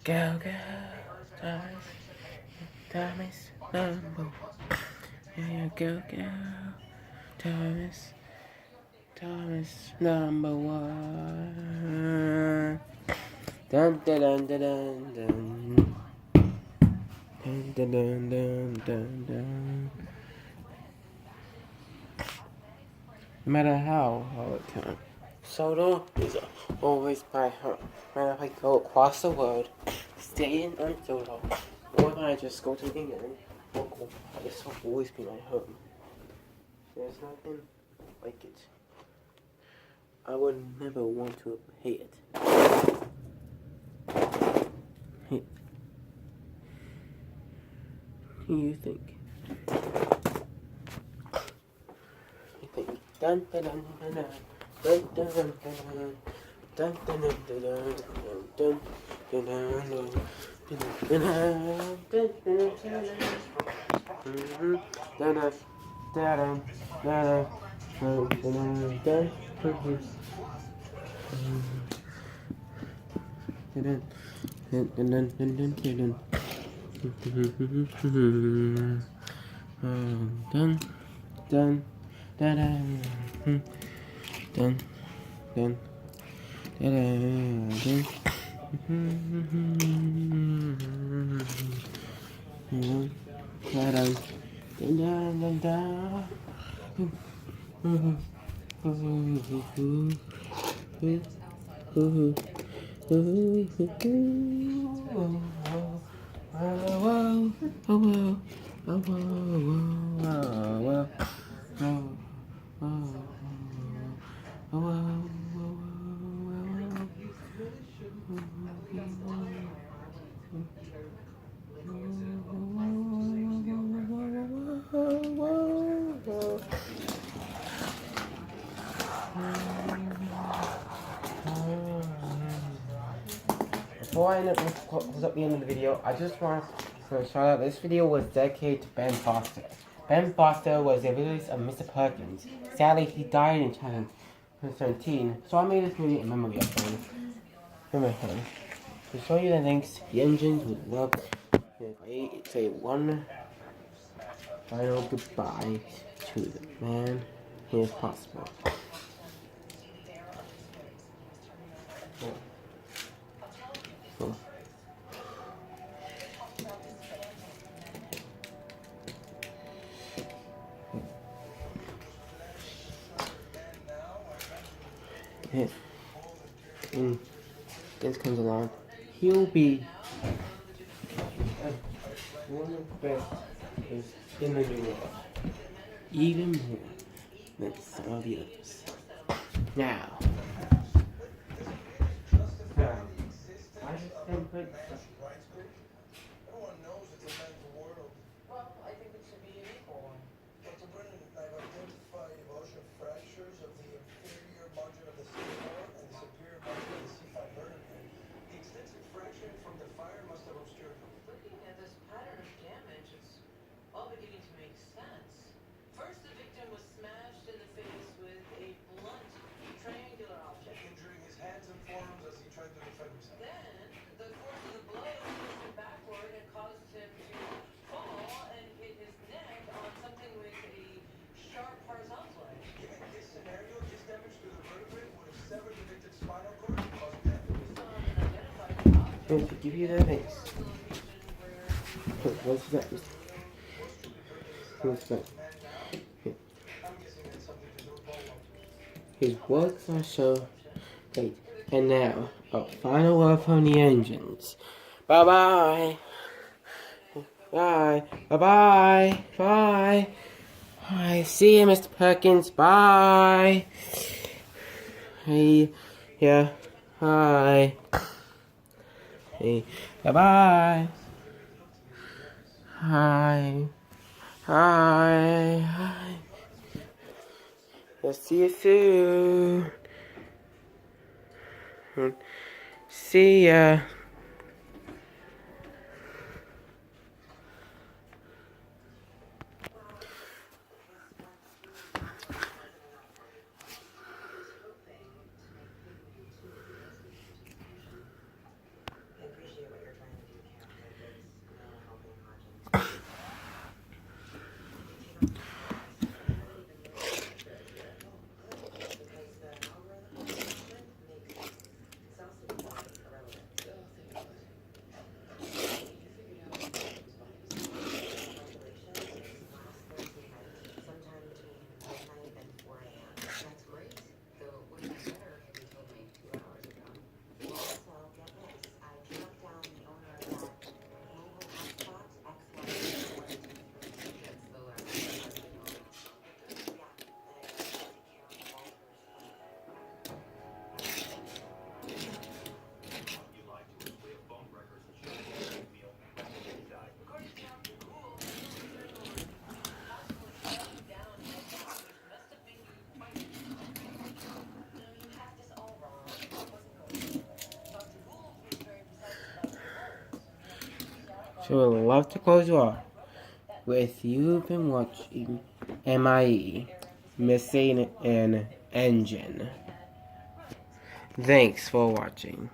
Go, go, Thomas. Thomas, number one. Yeah, go, go. Thomas. Thomas, number one. Dun dun dun dun dun dun. Dun dun dun dun dun dun. No matter how hard it comes. Soda is always by her. No matter if I go across the world, stay in Soda, or if I just go to England, or go, this will always be my home. There's nothing like it. I would never want to hate it. Hey, what do you think? You think dun dun dun dun dun dun dun dun dun dun dun dun dun dun dun dun dun Before I close up the end of the video, I just want to shout out this video was dedicated to Ben Foster. Ben Foster was the voice of Mr. Perkins. Sadly, he died in 2017, so I made this movie in memory of him. To show you the links, the engines would love if I say one final goodbye to the man who is possible. Oh. And this comes along, he'll be one of the best in the new world, even more than some of the others. Now, I just think that everyone knows it's a mental world. Well, I think it should be an equal one. Dr. Brennan, I've identified evolution fractures of the inferior margin of the C4 and the superior margin of the C5 vertebrae. The extensive fracturing from the fire must have obscured them. Looking at this pattern of damage, it's all beginning to make sense. First, the victim was smashed in the face with a blunt, triangular object. Injuring his hands and forearms as he tried to defend himself. Then, the force of the blow pushed him backward and caused him to fall and hit his neck on something with a sharp horizontal edge. Given this scenario, this damage to the vertebrae would have severed the victim's spinal cord and caused death. We still haven't identified the object. to give you the links. Also the location where What's that? What's that? I'm guessing that's something to do with ball walking. His works are so great. And now, a final word from the engines. Bye bye. Bye. Bye bye. Bye. Bye. See you, Mr. Perkins. Bye. Hey. Yeah. Hi. Hey. Bye bye. Hi. Hi. Hi. I'll see you soon. See ya. I appreciate what you're trying So I'd love to close you off with you've been watching M.I.E. Missing an Engine. Thanks for watching.